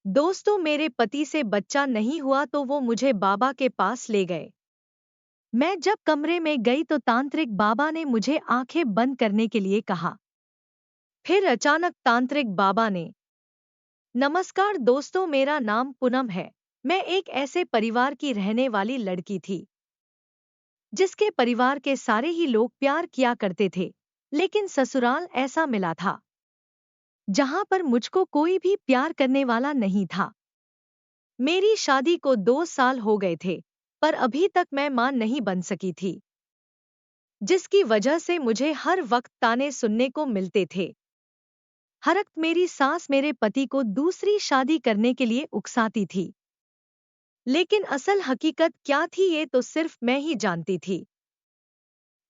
दोस्तों, मेरे पति से बच्चा नहीं हुआ तो वो मुझे बाबा के पास ले गए। मैं जब कमरे में गई तो तांत्रिक बाबा ने मुझे आंखें बंद करने के लिए कहा। फिर अचानक तांत्रिक बाबा ने, नमस्कार दोस्तों, मेरा नाम पूनम है। मैं एक ऐसे परिवार की रहने वाली लड़की थी जिसके परिवार के सारे ही लोग प्यार किया करते थे, लेकिन ससुराल ऐसा मिला था जहां पर मुझको कोई भी प्यार करने वाला नहीं था। मेरी शादी को 2 साल हो गए थे, पर अभी तक मैं मां नहीं बन सकी थी, जिसकी वजह से मुझे हर वक्त ताने सुनने को मिलते थे। हर वक्त मेरी सास मेरे पति को दूसरी शादी करने के लिए उकसाती थी, लेकिन असल हकीकत क्या थी ये तो सिर्फ मैं ही जानती थी।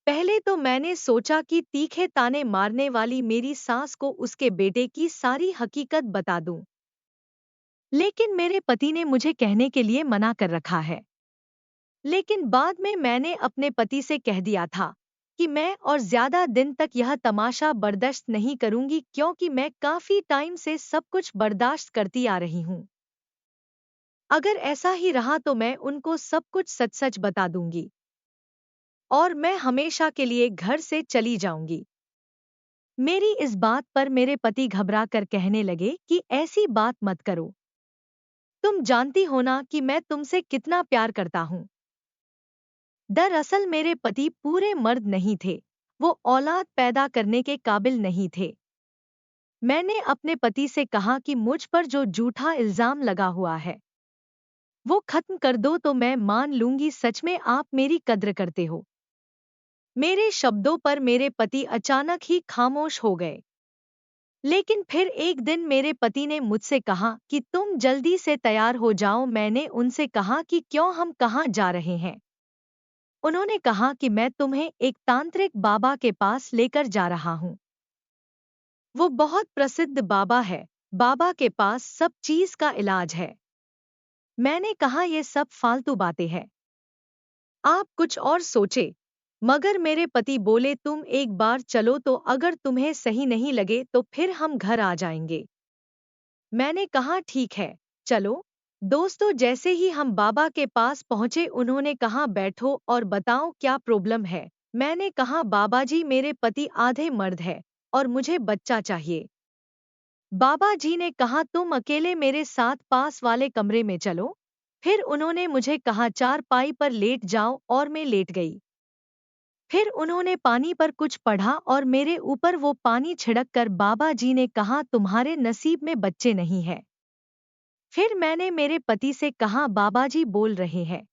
पहले तो मैंने सोचा कि तीखे ताने मारने वाली मेरी सास को उसके बेटे की सारी हकीकत बता दूं, लेकिन मेरे पति ने मुझे कहने के लिए मना कर रखा है। लेकिन बाद में मैंने अपने पति से कह दिया था कि मैं और ज्यादा दिन तक यह तमाशा बर्दाश्त नहीं करूंगी, क्योंकि मैं काफी टाइम से सब कुछ बर्दाश्त करती आ रही हूं। अगर ऐसा ही रहा तो मैं उनको सब कुछ सच सच बता दूंगी और मैं हमेशा के लिए घर से चली जाऊंगी। मेरी इस बात पर मेरे पति घबरा कर कहने लगे कि ऐसी बात मत करो। तुम जानती हो ना कि मैं तुमसे कितना प्यार करता हूं। दरअसल मेरे पति पूरे मर्द नहीं थे, वो औलाद पैदा करने के काबिल नहीं थे। मैंने अपने पति से कहा कि मुझ पर जो झूठा इल्जाम लगा हुआ है वो खत्म कर दो तो मैं मान लूंगी सच में आप मेरी कद्र करते हो। मेरे शब्दों पर मेरे पति अचानक ही खामोश हो गए। लेकिन फिर एक दिन मेरे पति ने मुझसे कहा कि तुम जल्दी से तैयार हो जाओ। मैंने उनसे कहा कि क्यों, हम कहाँ जा रहे हैं? उन्होंने कहा कि मैं तुम्हें एक तांत्रिक बाबा के पास लेकर जा रहा हूँ। वो बहुत प्रसिद्ध बाबा है, बाबा के पास सब चीज का इलाज है। मैंने कहा ये सब फालतू बातें हैं, आप कुछ और सोचे। मगर मेरे पति बोले तुम एक बार चलो तो अगर तुम्हें सही नहीं लगे तो फिर हम घर आ जाएंगे। मैंने कहा ठीक है, चलो। दोस्तों, जैसे ही हम बाबा के पास पहुंचे उन्होंने कहा बैठो और बताओ क्या प्रॉब्लम है। मैंने कहा बाबा जी, मेरे पति आधे मर्द है और मुझे बच्चा चाहिए। बाबा जी ने कहा तुम अकेले मेरे साथ पास वाले कमरे में चलो। फिर उन्होंने मुझे कहा चारपाई पर लेट जाओ और मैं लेट गई। फिर उन्होंने पानी पर कुछ पढ़ा और मेरे ऊपर वो पानी छिड़क कर बाबा जी ने कहा तुम्हारे नसीब में बच्चे नहीं है। फिर मैंने मेरे पति से कहा बाबा जी बोल रहे हैं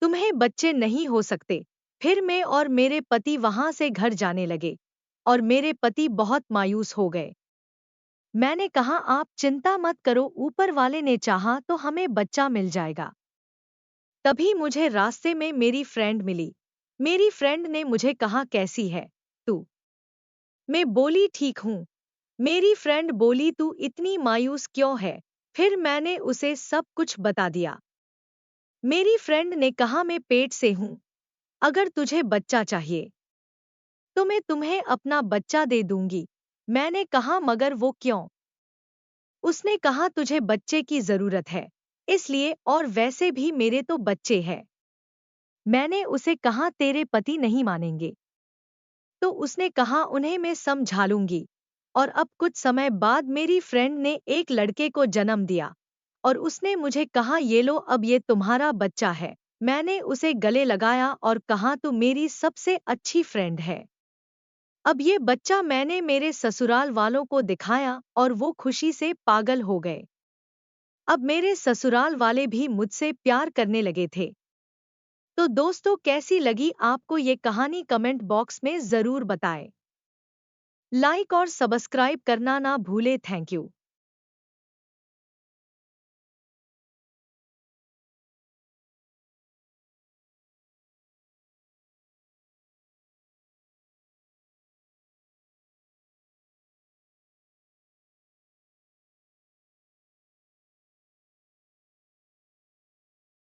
तुम्हें बच्चे नहीं हो सकते। फिर मैं और मेरे पति वहां से घर जाने लगे और मेरे पति बहुत मायूस हो गए। मैंने कहा आप चिंता मत करो, ऊपर वाले ने चाहा तो हमें बच्चा मिल जाएगा। तभी मुझे रास्ते में मेरी फ्रेंड मिली। मेरी फ्रेंड ने मुझे कहा कैसी है तू? मैं बोली ठीक हूँ। मेरी फ्रेंड बोली तू इतनी मायूस क्यों है? फिर मैंने उसे सब कुछ बता दिया। मेरी फ्रेंड ने कहा मैं पेट से हूँ, अगर तुझे बच्चा चाहिए तो मैं तुम्हें अपना बच्चा दे दूंगी। मैंने कहा मगर वो क्यों? उसने कहा तुझे बच्चे की जरूरत है इसलिए, और वैसे भी मेरे तो बच्चे हैं। मैंने उसे कहा तेरे पति नहीं मानेंगे। तो उसने कहा उन्हें मैं समझा लूंगी। और अब कुछ समय बाद मेरी फ्रेंड ने एक लड़के को जन्म दिया और उसने मुझे कहा ये लो, अब ये तुम्हारा बच्चा है। मैंने उसे गले लगाया और कहा तू मेरी सबसे अच्छी फ्रेंड है। अब ये बच्चा मैंने मेरे ससुराल वालों को दिखाया और वो खुशी से पागल हो गए। अब मेरे ससुराल वाले भी मुझसे प्यार करने लगे थे। तो दोस्तों, कैसी लगी आपको ये कहानी कमेंट बॉक्स में जरूर बताएं। लाइक और सब्सक्राइब करना ना भूले। Thank you.